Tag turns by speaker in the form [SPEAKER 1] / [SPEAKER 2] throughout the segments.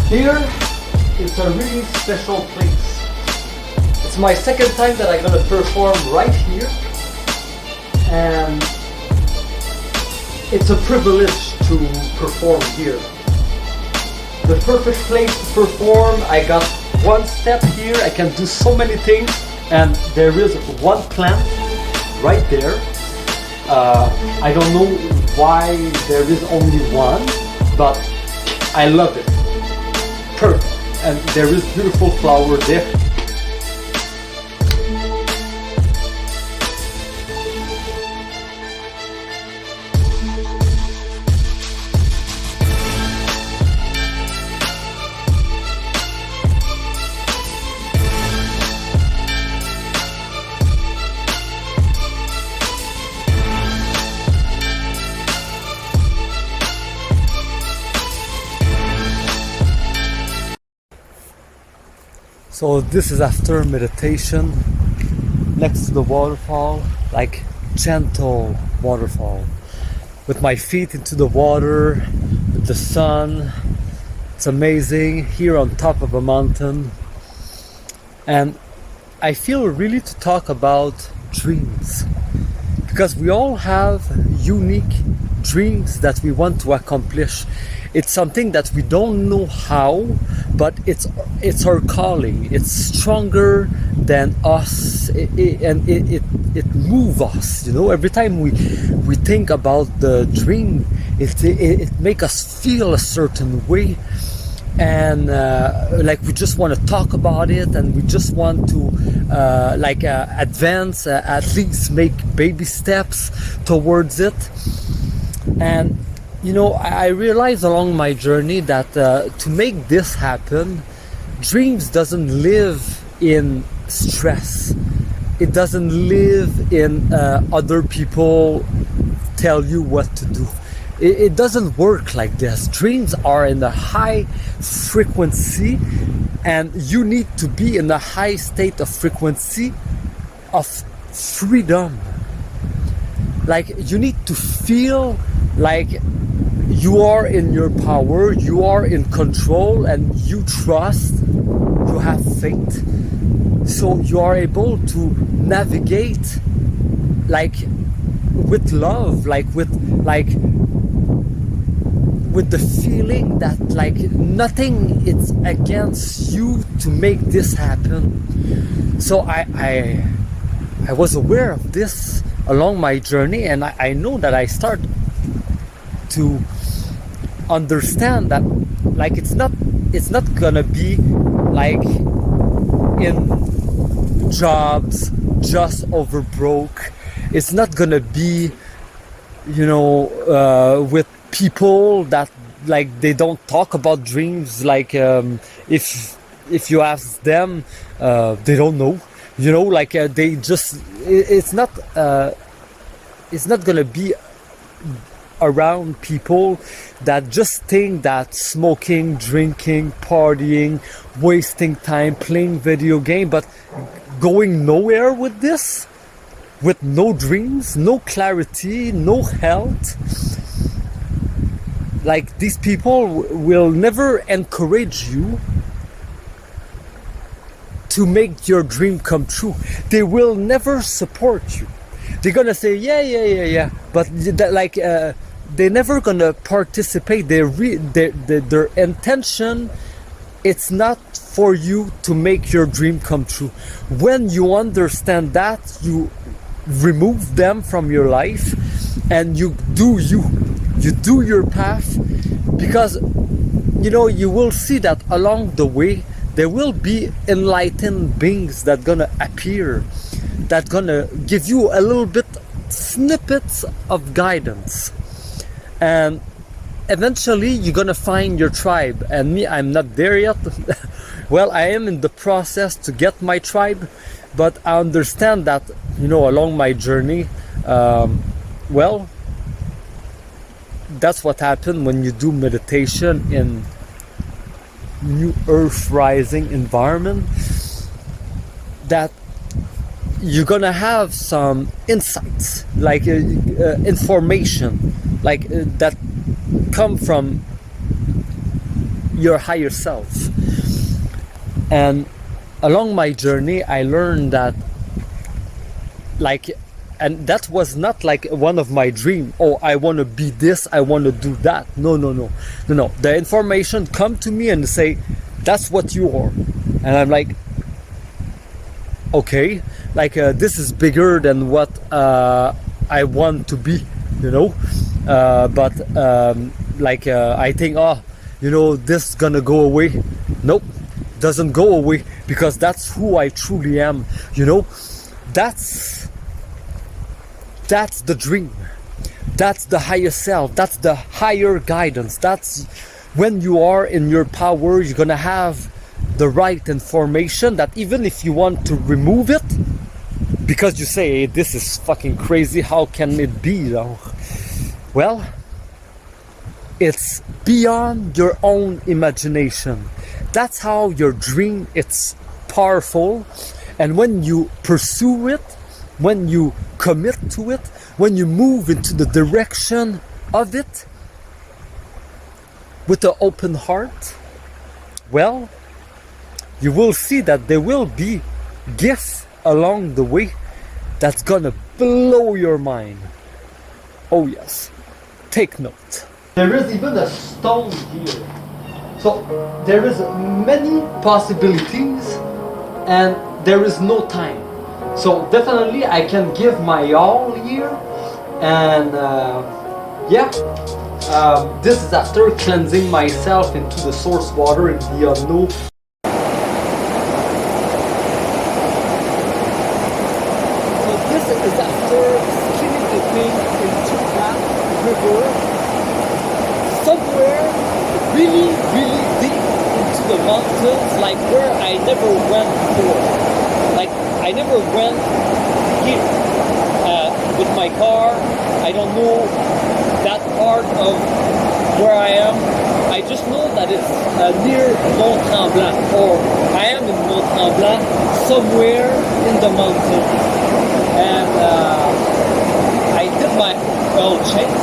[SPEAKER 1] Here, it's a really special place. It's my second time that I'm gonna perform right here, and it's a privilege to perform here. The perfect place to perform. I got one step here, I can do so many things, and there is one plant right there. I don't know why there is only one, but I love it. Perfect. And there is beautiful flower there. So this is after meditation, next to the waterfall, like gentle waterfall, with my feet into the water, with the sun. It's amazing, here on top of a mountain. And I feel really to talk about dreams, because we all have unique dreams that we want to accomplish. It's something that we don't know how, but it's our calling. It's stronger than us, and it moves us. You know, every time we think about the dream, it makes us feel a certain way, and like we just want to talk about it, and we just want to advance, at least make baby steps towards it. And you know, I realized along my journey that to make this happen, dreams doesn't live in stress. It doesn't live in other people tell you what to do. It doesn't work like this. Dreams are in a high frequency, and you need to be in a high state of frequency of freedom. Like, you need to feel like you are in your power, you are in control, and you trust, you have faith. So you are able to navigate like with love, like with the feeling that like nothing is against you to make this happen. So I was aware of this along my journey, and I know that I start to understand that like it's not gonna be like in jobs just over broke. It's not gonna be, you know, with people that like they don't talk about dreams. Like if you ask them, they don't know. You know, like they just it's not gonna be around people that just think that smoking, drinking, partying, wasting time, playing video game, but going nowhere with this, with no dreams, no clarity, no health. Like, these people will never encourage you to make your dream come true. They will never support you. They're gonna say yeah, but they're never gonna participate. Their intention, it's not for you to make your dream come true. When you understand that, you remove them from your life, and you do your path, because you know you will see that along the way there will be enlightened beings that gonna appear, that gonna give you a little bit snippets of guidance, and eventually you're gonna find your tribe. And me, I'm not there yet. Well, I am in the process to get my tribe, but I understand that, you know, along my journey, well, that's what happened when you do meditation in new earth rising environment, that you're gonna have some insights, like information, like that come from your higher self. And along my journey, I learned that, like, and that was not like one of my dreams. Oh, I want to be this, I want to do that. No. The information come to me and say, that's what you are. And I'm like, okay, like this is bigger than what I want to be, you know. But I think, oh, you know, this is gonna go away. Nope, doesn't go away, because that's who I truly am, you know. That's the dream. That's the higher self. That's the higher guidance. That's when you are in your power, you're gonna have the right information that even if you want to remove it, because you say, hey, this is fucking crazy, how can it be, you know? Well, it's beyond your own imagination. That's how your dream, it's powerful. And when you pursue it, when you commit to it, when you move into the direction of it with an open heart, well, you will see that there will be gifts along the way that's gonna blow your mind. Oh yes, take note. There is even a stone here. So there is many possibilities and there is no time. So definitely I can give my all here, and this is after cleansing myself into the source water in the unknown. So this is after skinning the thing into that river, somewhere really deep into the mountains, like where I never went before. Like I never went here with my car. I don't know that part of where I am. I just know that it's near Mont Tremblant, or I am in Mont Tremblant, somewhere in the mountains. And I did my oil change.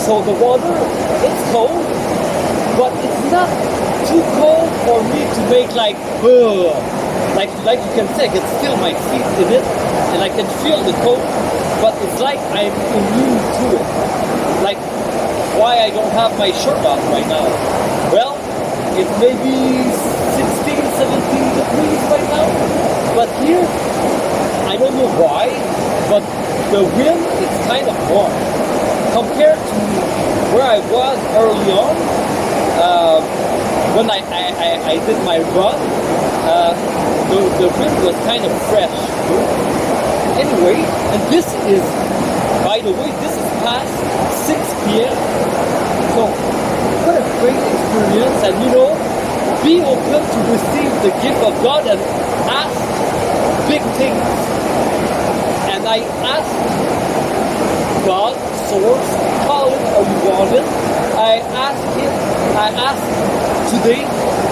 [SPEAKER 1] So the water, it's cold, but it's not too cold for me to make like like you can see, I can feel my feet in it, and I can feel the cold, but it's like I'm immune to it. Like why I don't have my shirt on right now? Well, it's maybe 16, 17 degrees right now, but here, I don't know why, but the wind is kind of warm. Compared to where I was early on, when I did my run, the wind was kind of fresh. Anyway, and this is, by the way, this is past 6 p.m. So, what a great experience, and you know, be open to receive the gift of God and ask big things. And I asked God, source, call it how you want it. I asked today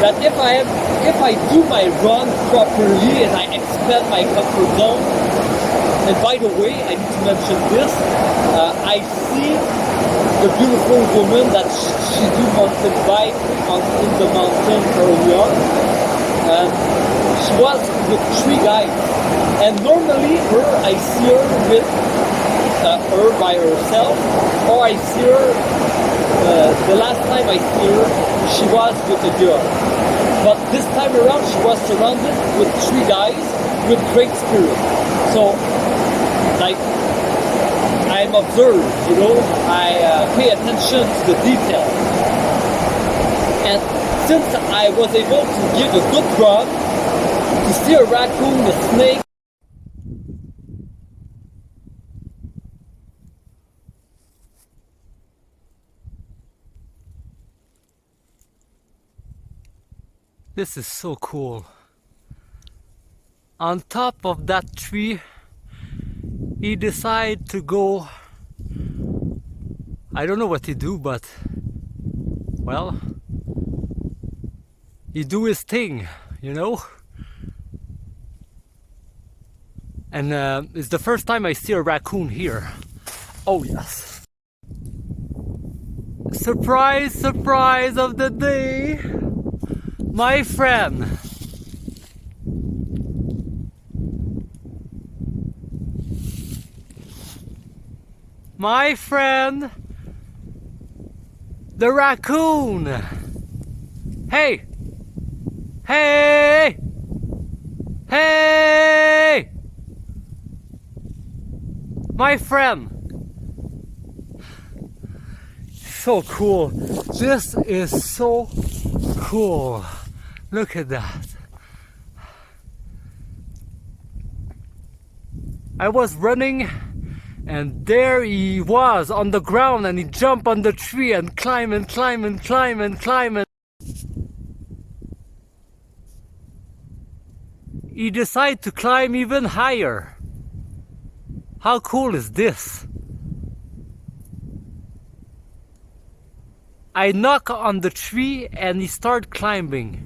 [SPEAKER 1] that if I do my run properly and I expand my comfort zone, and by the way, I need to mention this, I see the beautiful woman that she do mountain bike in the mountain early on, and she was with 3 guys, and normally I see her with her by herself, or I see her the last time I see her, she was with a girl. But this time around, she was surrounded with 3 guys with great spirit. So, like, I'm observed, you know, I pay attention to the details. And since I was able to give a good run, to see a raccoon, a snake, this is so cool. On top of that tree, he decided to go. I don't know what he do, but well, he do his thing, you know. And it's the first time I see a raccoon here. Oh yes. Surprise, surprise of the day, my friend. My friend, the raccoon. Hey, hey, hey, my friend. So cool. This is so cool. Look at that. I was running and there he was on the ground and he jumped on the tree and climb and climb and climb and climb and he decided to climb even higher. How cool is this? I knock on the tree and he started climbing.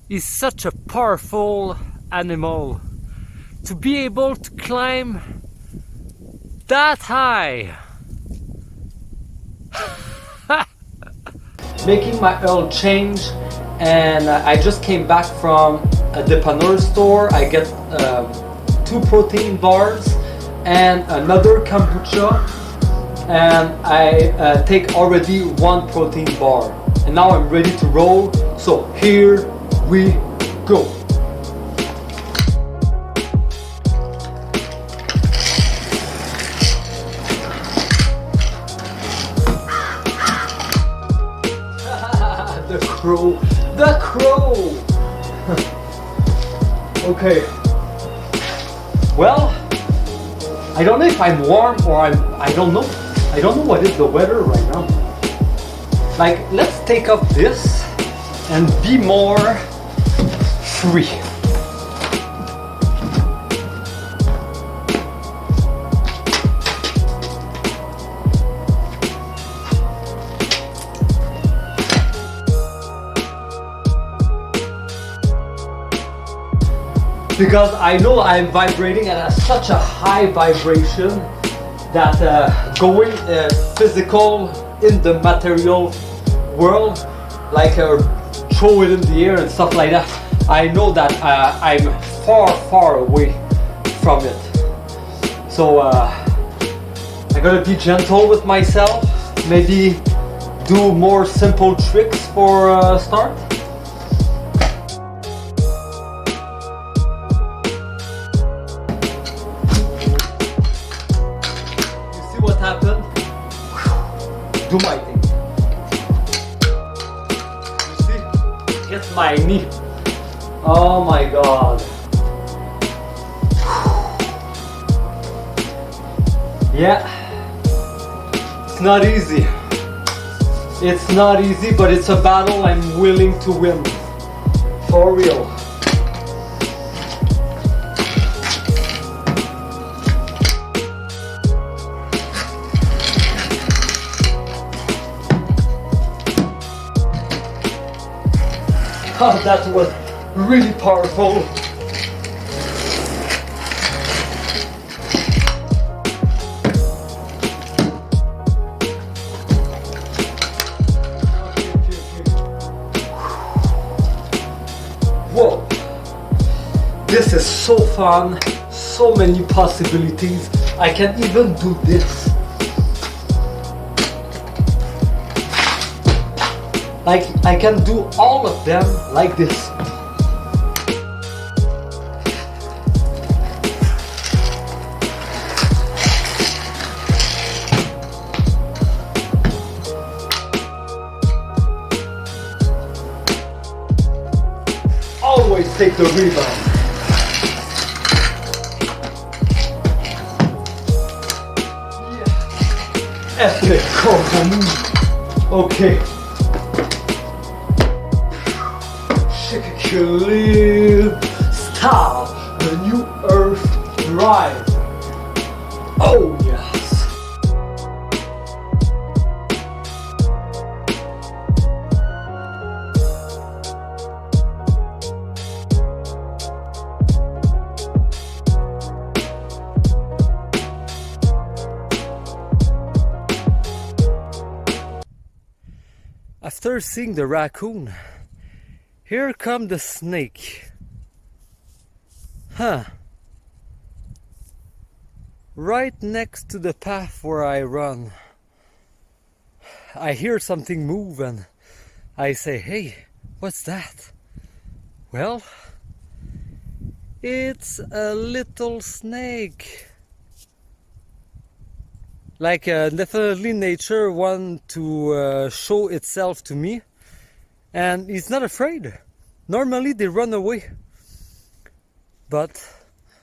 [SPEAKER 1] He's such a powerful animal to be able to climb that high. Making my oil change, and I just came back from a dépanneur store. I get 2 protein bars and another kombucha, and I take already 1 protein bar, and now I'm ready to roll. So here we go. The crow. Okay. Well, I don't know if I'm warm or I don't know. I don't know what is the weather right now. Like, let's take off this and be more free. Because I know I'm vibrating at such a high vibration that going physical in the material world, like throw it in the air and stuff like that, I know that I'm far away from it. So I gotta be gentle with myself, maybe do more simple tricks for a start. What happened? Do my thing. You see? Hit my knee. Oh my god. Yeah. It's not easy. It's not easy, but it's a battle I'm willing to win. For real. Oh, that was really powerful. Whoa. This is so fun. So many possibilities. I can even do this. Like, I can do all of them like this. Always take the rebound. Yeah. Epic combo move. Okay. Live, style, the new earth drive. Oh yes. after seeing the raccoon, here come the snake. Huh. Right next to the path where I run. I hear something move and I say, hey, what's that? Well, it's a little snake. Like definitely nature want to show itself to me, and it's not afraid. Normally they run away, but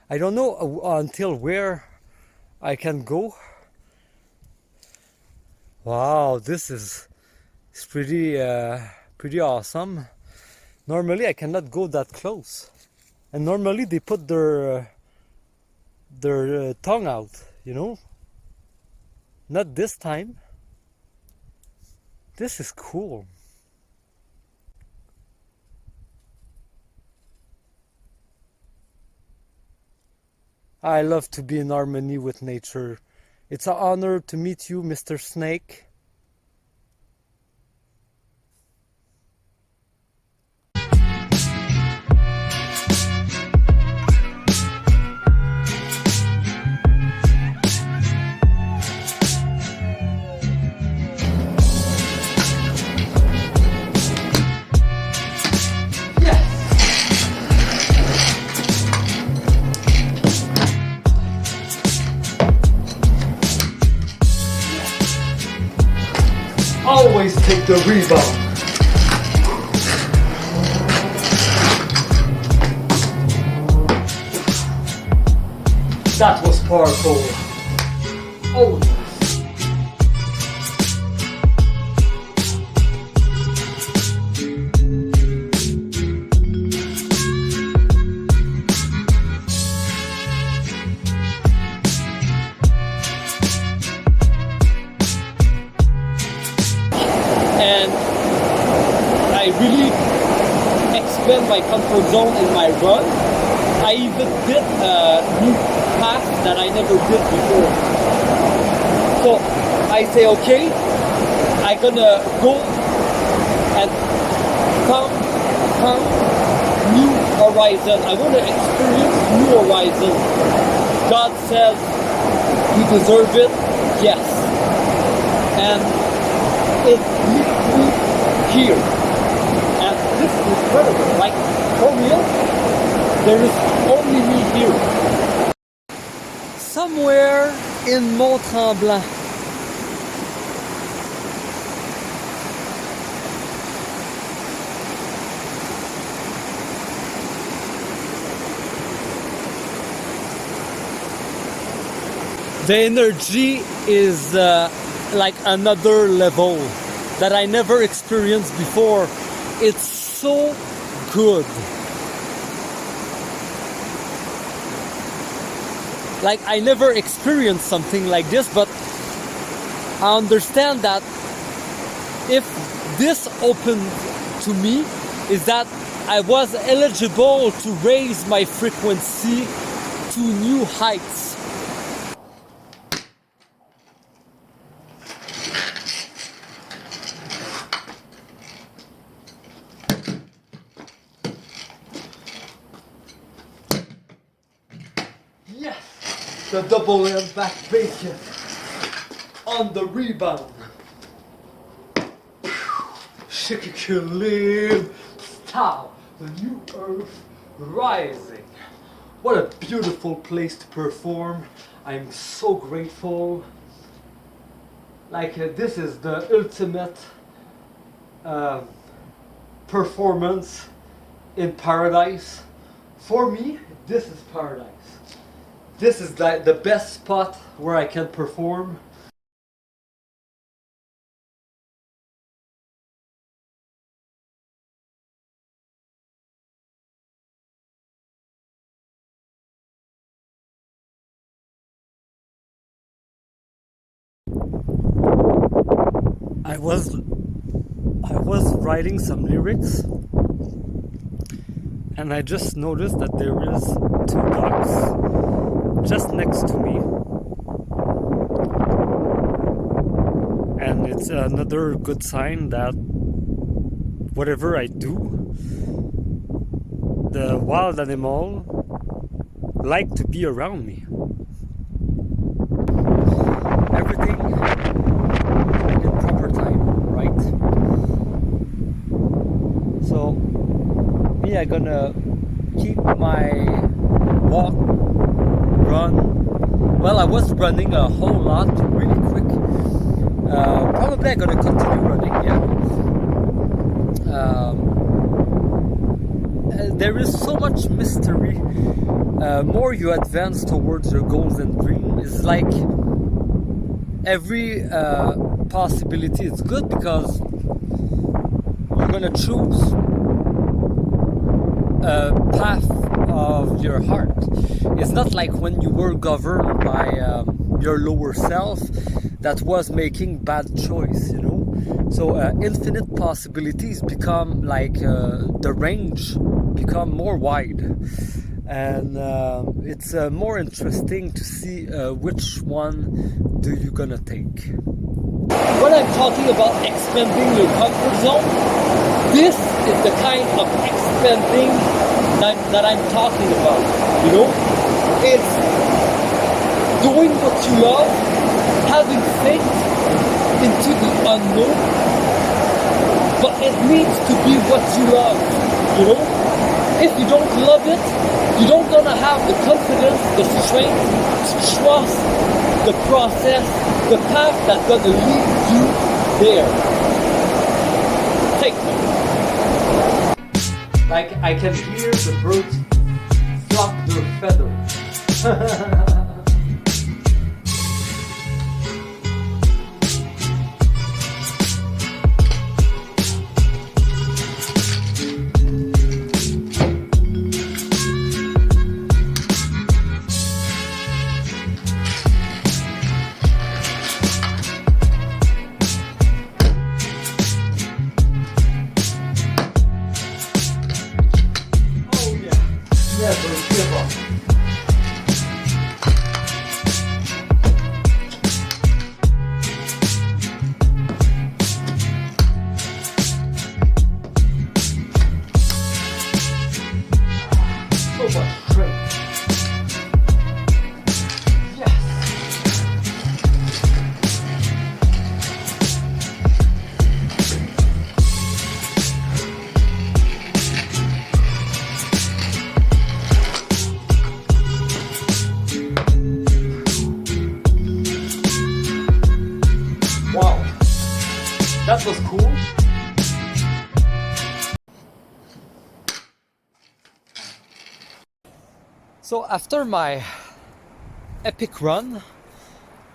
[SPEAKER 1] I don't know until where I can go. Wow, this is pretty awesome. Normally I cannot go that close, and normally they put their tongue out, you know. Not this time. This is cool. I love to be in harmony with nature. It's an honor to meet you, Mr. Snake. Always take the rebound. That was powerful. Oh yes. And I really expand my comfort zone in my run. I even did a new path that I never did before. So I say, okay, I'm gonna go and found new horizon. I want to experience new horizon. God says you deserve it, yes. And it leads me here. And this is incredible. Like, for real, there is only me here. Somewhere in Mont Tremblant. The energy is like another level that I never experienced before. It's so good. Like, I never experienced something like this, but I understand that if this opened to me, is that I was eligible to raise my frequency to new heights. Yes, the double impact bacon on the rebound. Shikikulim style, the new earth rising. What a beautiful place to perform. I'm so grateful. Like this is the ultimate performance in paradise. For me, this is paradise. This is the best spot where I can perform. I was writing some lyrics, and I just noticed that there is 2 ducks just next to me. And it's another good sign that whatever I do, the wild animal like to be around me. Everything in proper time, right? So me, I gonna keep my walk, run. Well, I was running a whole lot, really quick. Probably I'm gonna continue running, yeah. There is so much mystery. More you advance towards your goals and dreams, it's like every possibility is good because you're gonna choose a path of your heart. It's not like when you were governed by your lower self that was making bad choice, you know. So infinite possibilities become like the range become more wide, and it's more interesting to see which one do you gonna take. When I'm talking about expanding your comfort zone, this is the kind of expanding that I'm talking about. You know, it's doing what you love, having faith into the unknown, but it needs to be what you love. You know, if you don't love it, you don't gonna have the confidence, the strength to trust the process, the path that's gonna lead you there. Take note. Like I can hear the birds flop their feathers. Never give up. So much strength. Yes. Wow, that was cool. So after my epic run,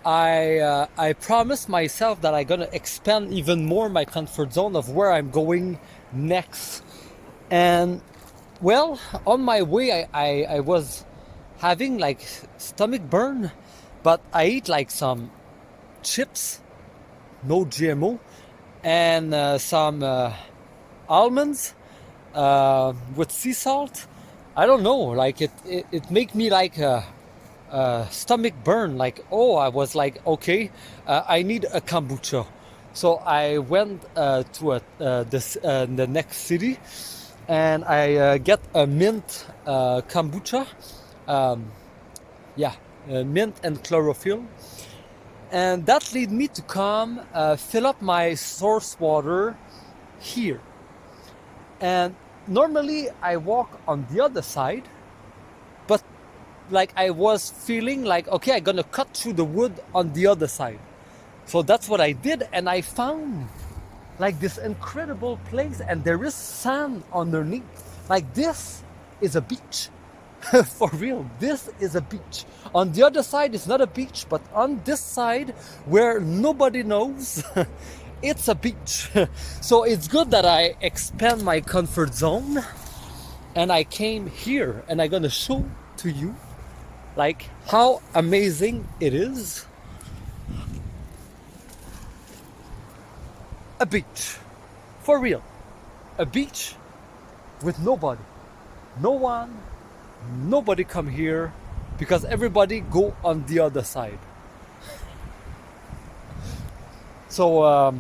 [SPEAKER 1] I promised myself that I'm gonna expand even more my comfort zone of where I'm going next. And well, on my way, I was having like stomach burn, but I eat like some chips, no GMO, and some almonds with sea salt. I don't know, like it make me like a stomach burn. Like, oh, I was like, okay, I need a kombucha. So I went to the next city, and I get a mint kombucha. Mint and chlorophyll. And that led me to come fill up my source water here. And normally I walk on the other side, but like I was feeling like, okay, I'm gonna cut through the wood on the other side. So that's what I did, and I found like this incredible place, and there is sand underneath. Like this is a beach. For real, this is a beach. On the other side, it's not a beach, but on this side, where nobody knows, it's a beach. So it's good that I expand my comfort zone, and I came here, and I'm gonna show to you like how amazing it is. A beach, for real, a beach with nobody, no one, nobody come here, because everybody go on the other side. So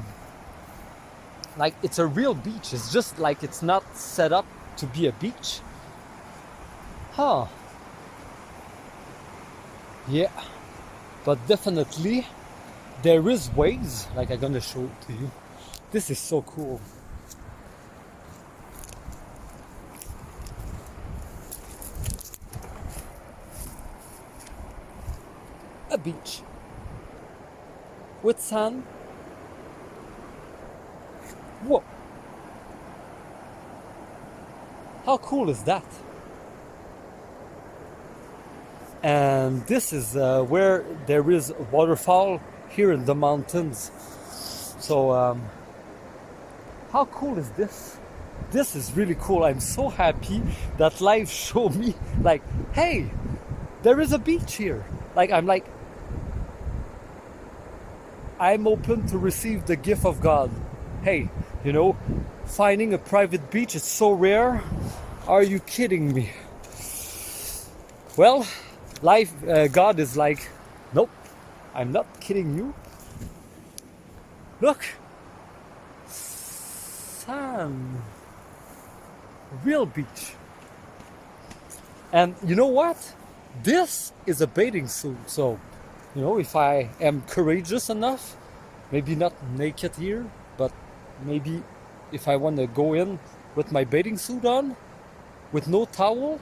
[SPEAKER 1] like it's a real beach. It's just like it's not set up to be a beach. Huh. Yeah. But definitely there is ways, like I'm gonna show it to you. This is so cool. A beach with sand. Whoa. How cool is that? And this is where there is a waterfall here in the mountains. So how cool is this? This is really cool. I'm so happy that life showed me like, hey, there is a beach here. Like I'm open to receive the gift of God. Hey, you know, finding a private beach is so rare. Are you kidding me? Well, life, God is like, nope, I'm not kidding you. Look, sand, real beach. And you know what? This is a bathing suit. So, you know, if I am courageous enough, maybe not naked here, but maybe if I want to go in with my bathing suit on, with no towel,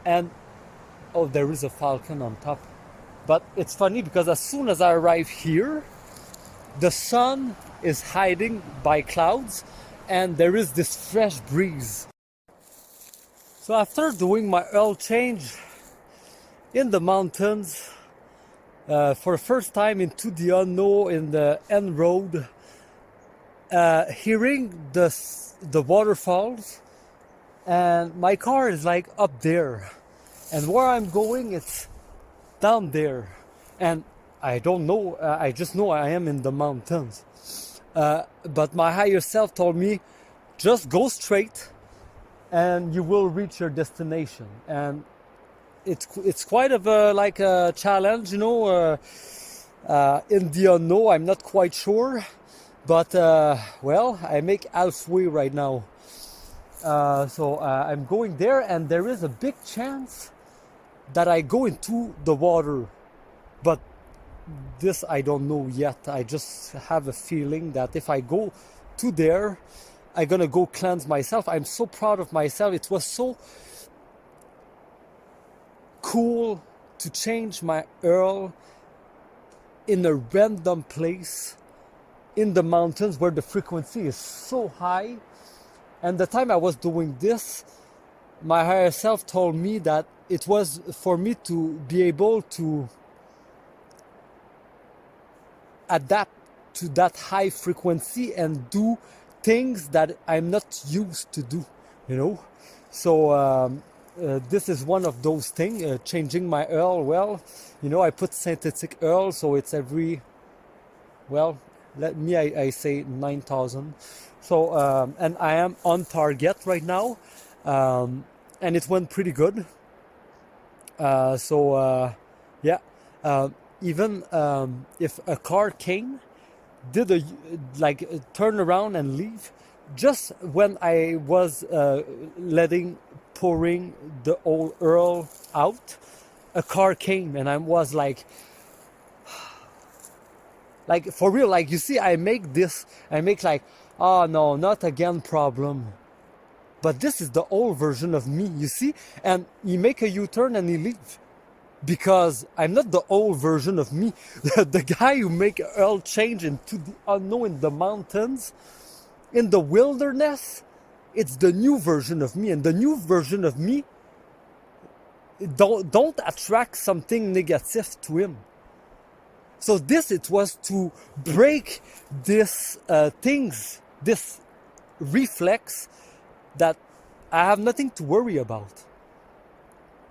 [SPEAKER 1] and oh, there is a falcon on top. But it's funny because as soon as I arrive here, the sun is hiding by clouds and there is this fresh breeze. So after doing my oil change in the mountains, for the first time into the unknown in the end road, hearing the waterfalls, and my car is like up there, and where I'm going it's down there, and I don't know, I just know I am in the mountains, but my higher self told me just go straight and you will reach your destination. And it's quite of a challenge, you know, in the unknown. I'm not quite sure, but well, I make halfway right now. So I'm going there, and there is a big chance that I go into the water, but this I don't know yet. I just have a feeling that if I go to there, I'm gonna go cleanse myself. I'm so proud of myself. It was so cool to change my oil in a random place in the mountains where the frequency is so high. And the time I was doing this, my higher self told me that it was for me to be able to adapt to that high frequency and do things that I'm not used to do, you know. So this is one of those things, changing my oil. Well, you know, I put synthetic oil, so it's every, well, I say 9,000. So and I am on target right now, and it went pretty good. Yeah, even if a car came, did a turn around and leave, just when I was pouring the old oil out, a car came, and I was like for real, like, you see, I make like, oh no, not again problem. But this is the old version of me, you see? And he make a U-turn and he leave. Because I'm not the old version of me. The guy who make an oil change into the unknown in the mountains, in the wilderness, it's the new version of me. And the new version of me don't attract something negative to him. So it was to break this this reflex that I have nothing to worry about.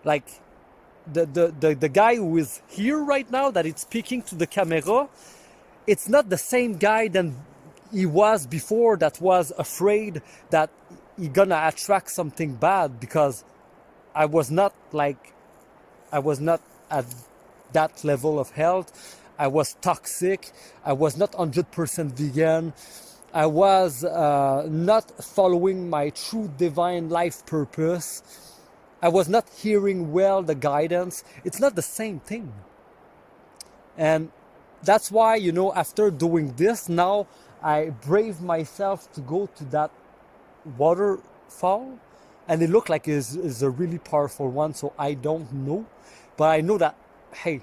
[SPEAKER 1] Like the guy who is here right now that is speaking to the camera, it's not the same guy than he was before, that was afraid that he gonna attract something bad, because I was not at that level of health. I was toxic. I was not 100% vegan. I was not following my true divine life purpose. I was not hearing well the guidance. It's not the same thing. And that's why, after doing this, now I brave myself to go to that waterfall. And it looked like it's a really powerful one, so I don't know. But I know that, hey,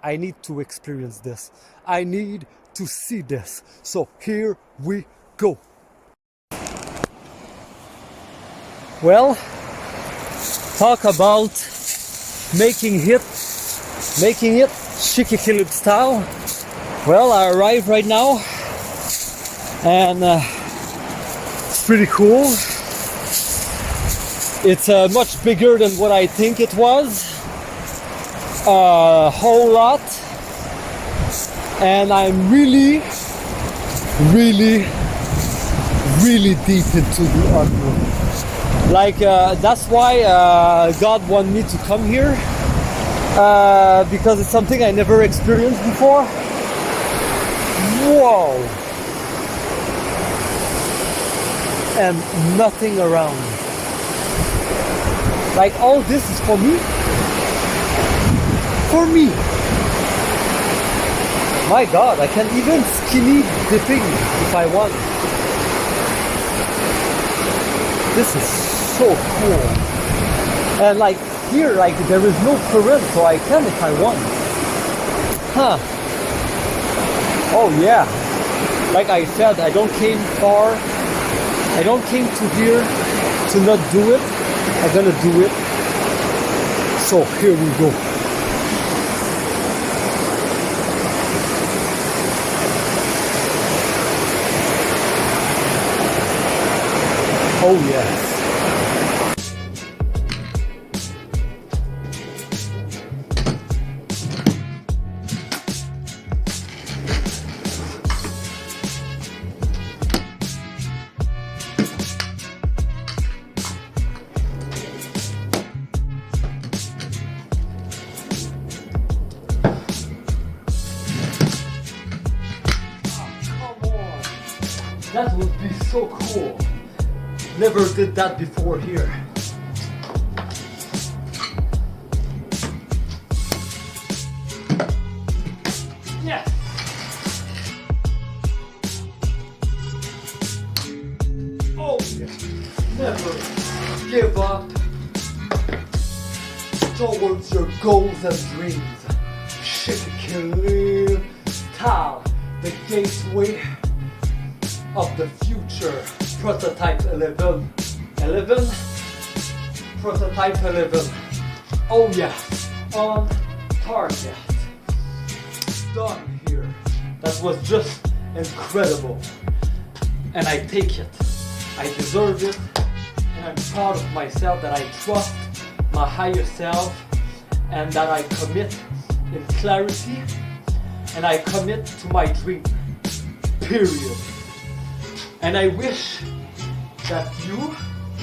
[SPEAKER 1] I need to experience this. I need to see this. So here we go. Well, talk about making it Shikikilib style. Well, I arrived right now, and it's pretty cool. It's much bigger than what I think it was. A whole lot. And I'm really deep into the unknown. Like, that's why God wanted me to come here. Because it's something I never experienced before. Whoa! And nothing around. Like, all this is for me. For me. My God, I can even skinny dipping if I want. This is so cool. And like here, like there is no current, so I can if I want. Huh. Oh yeah. Like I said, I don't came far. I don't came to here to not do it. I'm gonna do it. So here we go. Oh yes. That would be so cool. Never did that before here. Yes. Oh yeah. Never give up towards your goals and dreams. Shikikilib style, the gateway of the future. Prototype 11. Prototype 11. Oh yeah, on target. Done here. That was just incredible. And I take it. I deserve it. And I'm proud of myself that I trust my higher self and that I commit in clarity and I commit to my dream. Period. And I wish that you,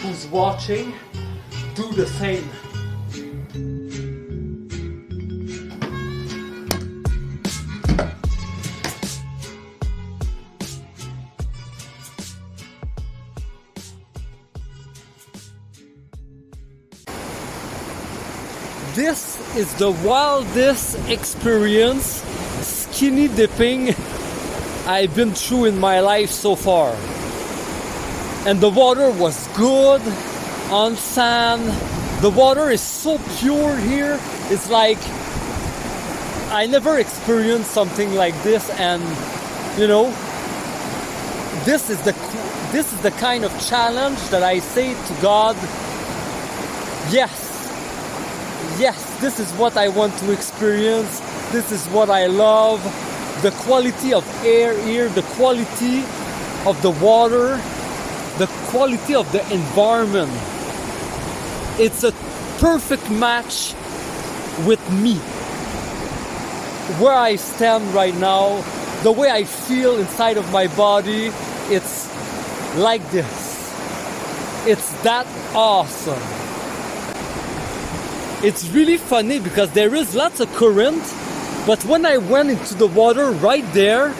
[SPEAKER 1] who's watching, do the same. This is the wildest experience, skinny dipping, I've been through in my life so far. And the water was good on sand. The water is so pure here. It's like I never experienced something like this, and this is the kind of challenge that I say to God, yes, this is what I want to experience. This is what I love. The quality of air here, the quality of the water, the quality of the environment. It's a perfect match with me. Where I stand right now, the way I feel inside of my body, it's like this. It's that awesome. It's really funny because there is lots of current, but when I went into the water right there,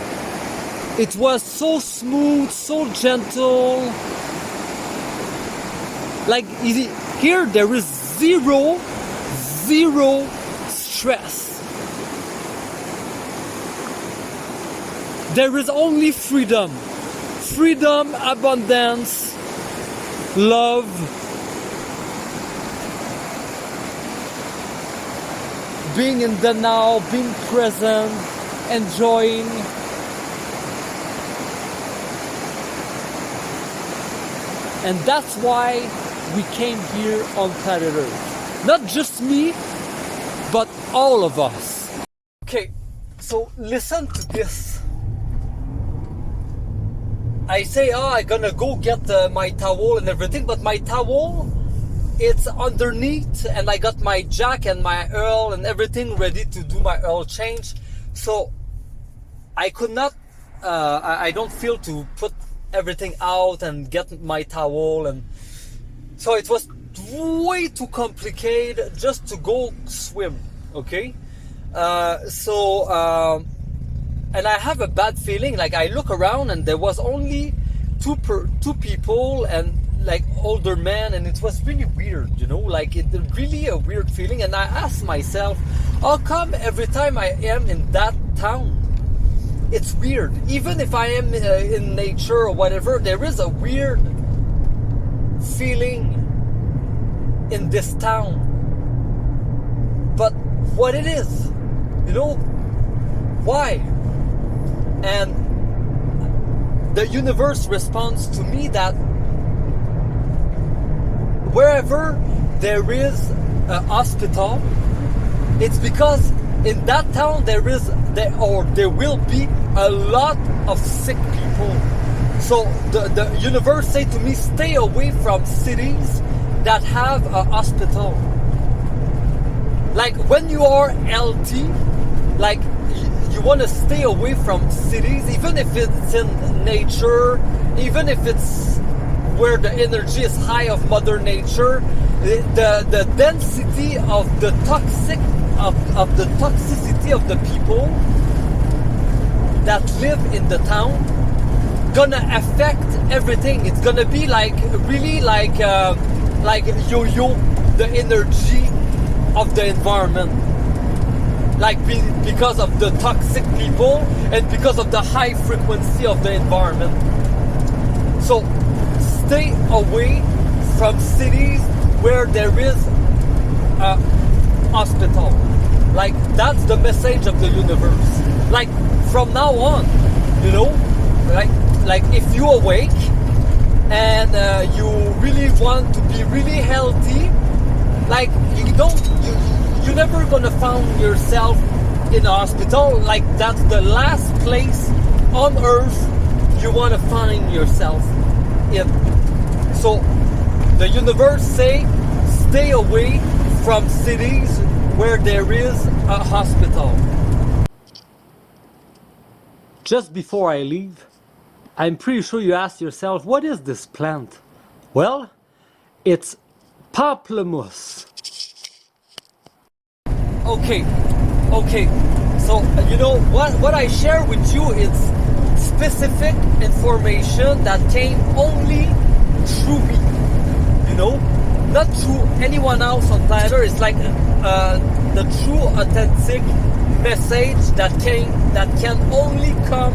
[SPEAKER 1] It was so smooth, so gentle. Like here there is zero stress. There is only freedom. Freedom, abundance, love. Being in the now, being present, enjoying. And that's why we came here on planet Earth. Not just me, but all of us. Okay, so listen to this. I say, oh, I'm gonna go get my towel and everything, but my towel, it's underneath, and I got my jack and my oil and everything ready to do my oil change. So I could not, I don't feel to put everything out and get my towel, and so it was way too complicated just to go swim. Okay, and I have a bad feeling. Like I look around and there was only two people and like older men, and it was really weird, you know, like it really a weird feeling. And I asked myself, how come every time I am in that town, it's weird? Even if I am in nature or whatever, there is a weird feeling in this town. But what it is, you know, why? And the universe responds to me that wherever there is a hospital, it's because in that town there will be a lot of sick people. So the universe say to me, stay away from cities that have a hospital. Like when you are healthy, like you want to stay away from cities, even if it's in nature, even if it's where the energy is high of Mother Nature. The density of the toxicity of the people that live in the town gonna affect everything. It's gonna be like really like yo-yo the energy of the environment, like because of the toxic people and because of the high frequency of the environment. So stay away from cities where there is a hospital. Like that's the message of the universe. Like from now on, you know, like if you awake and you really want to be really healthy, like you're never gonna find yourself in a hospital. Like that's the last place on earth you want to find yourself in. So the universe say stay away from cities where there is a hospital. Just before I leave, I'm pretty sure you asked yourself, what is this plant? Well, it's pamplemousse. Okay, so you know what I share with you is specific information that came only through me, you know, not through anyone else on planet Earth. It's like the true authentic message that can only come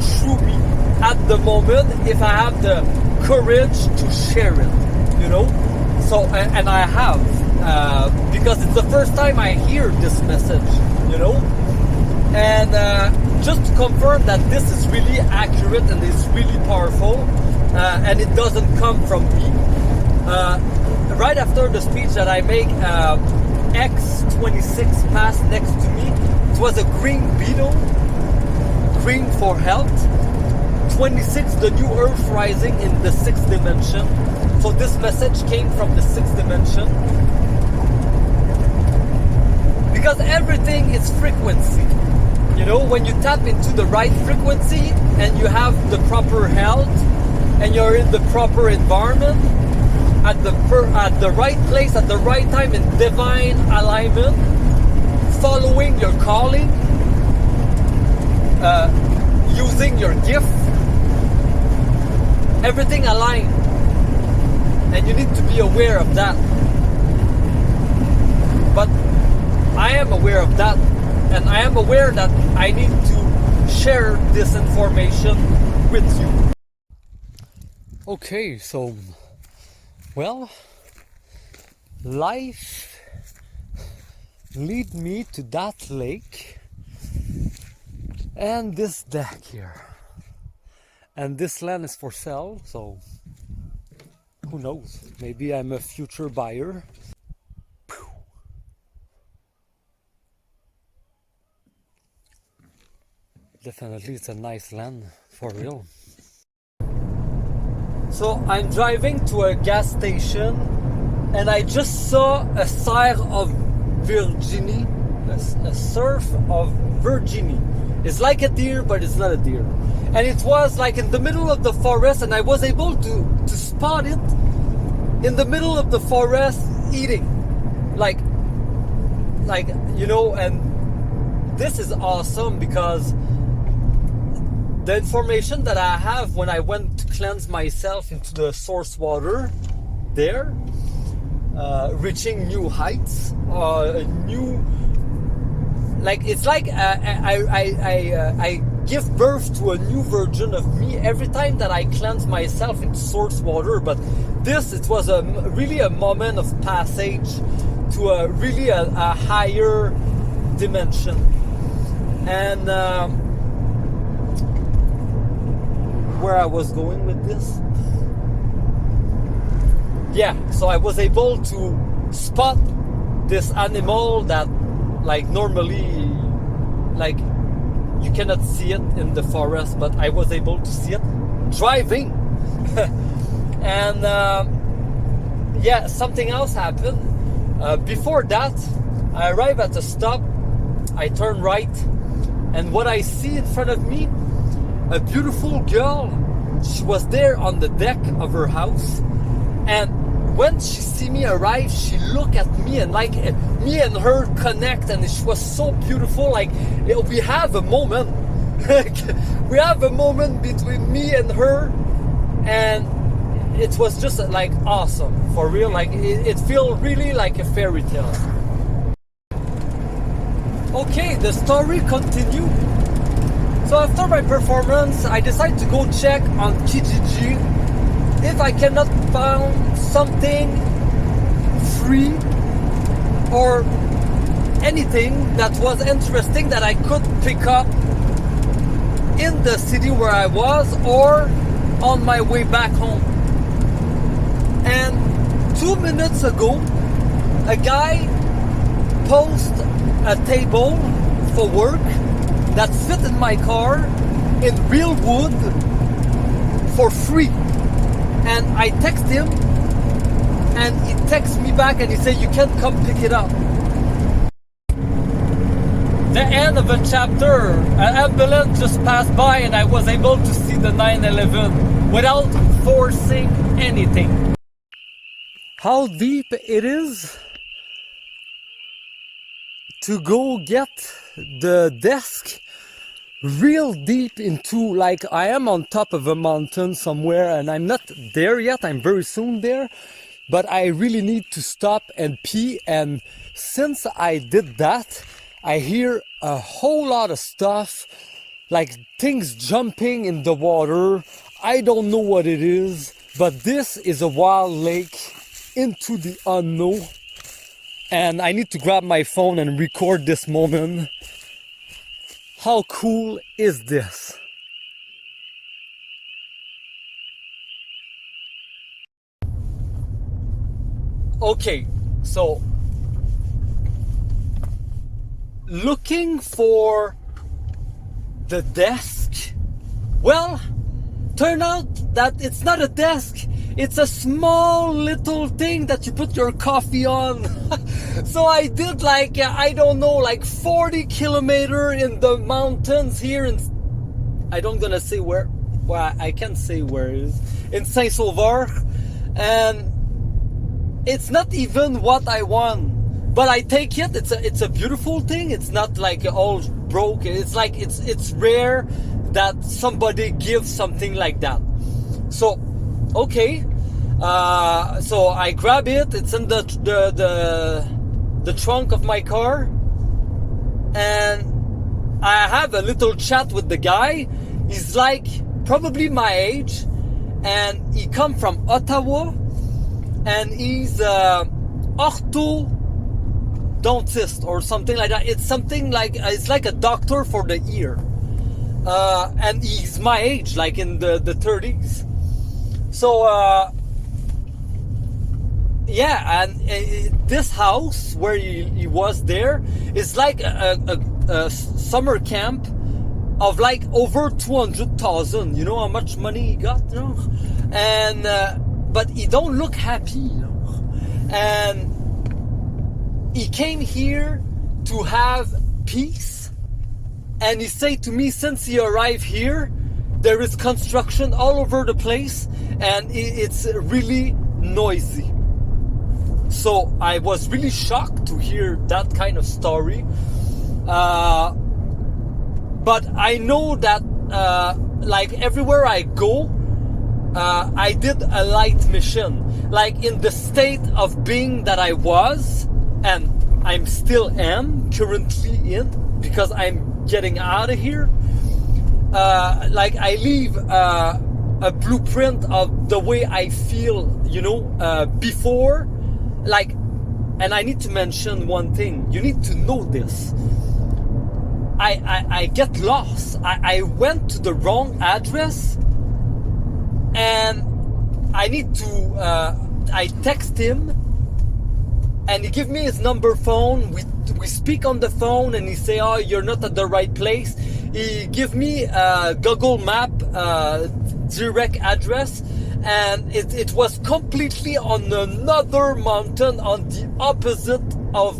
[SPEAKER 1] through me at the moment if I have the courage to share it, you know. So and I have because it's the first time I hear this message, you know. And just to confirm that this is really accurate and it's really powerful, and it doesn't come from me. Right after the speech that I make, X26 passed next to me. It was a green beetle, green for health. 26, the new Earth rising in the 6th dimension. So this message came from the 6th dimension. Because everything is frequency. You know, when you tap into the right frequency and you have the proper health and you're in the proper environment, at the right place, at the right time, in divine alignment, following your calling, using your gift, everything aligns. And you need to be aware of that. But I am aware of that. And I am aware that I need to share this information with you. Okay, so, well, life lead me to that lake and this deck here. And this land is for sale, so who knows? Maybe I'm a future buyer. Definitely it's a nice land, for real. So I'm driving to a gas station and I just saw a cerf of Virginie, a surf of Virginie. It's like a deer, but it's not a deer. And it was like in the middle of the forest, and I was able to spot it in the middle of the forest eating. Like, you know, and this is awesome because the information that I have when I went to cleanse myself into the source water there, reaching new heights, it's like I give birth to a new version of me every time that I cleanse myself in source water. But it was really a moment of passage to a higher dimension. And where I was going with this, so I was able to spot this animal that like normally like you cannot see it in the forest, but I was able to see it driving. And something else happened. Before that, I arrived at a stop, I turn right, and what I see in front of me, a beautiful girl. She was there on the deck of her house, and when she see me arrive, she look at me and like me and her connect, and she was so beautiful. Like we have a moment, we have a moment between me and her, and it was just like awesome, for real. Like it felt really like a fairy tale. Okay, the story continues. So after my performance, I decided to go check on Kijiji if I cannot find something free or anything that was interesting that I could pick up in the city where I was or on my way back home. And 2 minutes ago, a guy posted a table for work that fit in my car in real wood for free. And I text him, and he texts me back and he said, you can't come pick it up. The end of a chapter. An ambulance just passed by and I was able to see the 911 without forcing anything. How deep it is to go get the desk real deep into, like, I am on top of a mountain somewhere and I'm not there yet, I'm very soon there, but I really need to stop and pee. And since I did that, I hear a whole lot of stuff, like things jumping in the water. I don't know what it is, but this is a wild lake into the unknown, and I need to grab my phone and record this moment. How cool is this? Okay, so looking for the desk. Well, turn out that it's not a desk. It's a small little thing that you put your coffee on. So I did like, I don't know, like 40 kilometers in the mountains here in, I don't gonna say where, well, I can't say where it is, in Saint-Sauveur. And it's not even what I want, but I take it. It's a beautiful thing. It's not like all broke. It's like, it's rare. that somebody gives something like that. So, okay. So I grab it. It's in the trunk of my car, and I have a little chat with the guy. He's like probably my age, and he come from Ottawa, and he's orthodontist or something like that. It's something like it's like a doctor for the ear, and he's my age, like in the 30s. So yeah, and this house where he was there is like a summer camp of like over 200,000. You know how much money he got, you know? And but he don't look happy, you know. And he came here to have peace, and he said to me, since he arrived here, there is construction all over the place, and it's really noisy. So I was really shocked to hear that kind of story. But I know that like everywhere I go, I did a light mission. Like in the state of being that I was, and I'm still am currently in, because I'm getting out of here. Like I leave a blueprint of the way I feel, you know, before. Like, and I need to mention one thing. You need to know this. I get lost. I went to the wrong address, and I need to. I text him, and he give me his number phone. We speak on the phone, and he say, "Oh, you're not at the right place." He give me a Google Map direct address, and it was completely on another mountain on the opposite of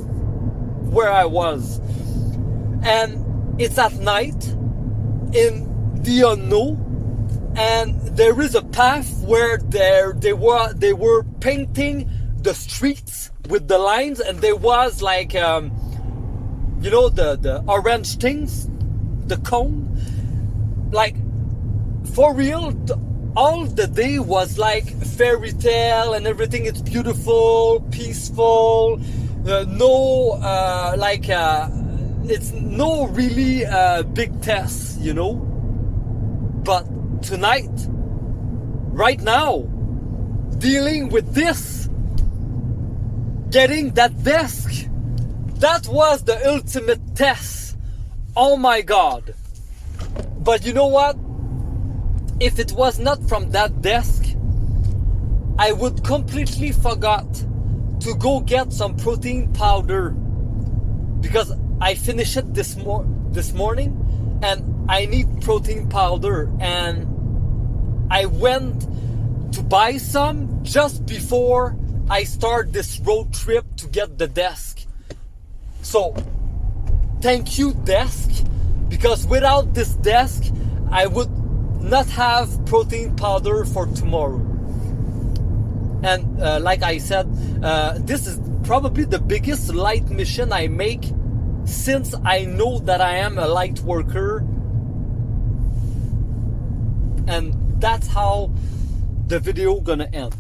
[SPEAKER 1] where I was. And it's at night in the unknown, and there is a path where they were painting the streets with the lines, and there was like you know, the orange things, the cone, like for real. All the day was like fairy tale, and everything is beautiful, peaceful. No, like it's no really big test, you know. But tonight, right now, dealing with this, getting that desk, that was the ultimate test. Oh my God. But you know what? If it was not from that desk, I would completely forgot to go get some protein powder, because I finished it this morning, and I need protein powder, and I went to buy some just before I start this road trip to get the desk. So thank you, desk, because without this desk I would not have protein powder for tomorrow. And like I said, this is probably the biggest light mission I make since I know that I am a light worker. And that's how the video gonna end.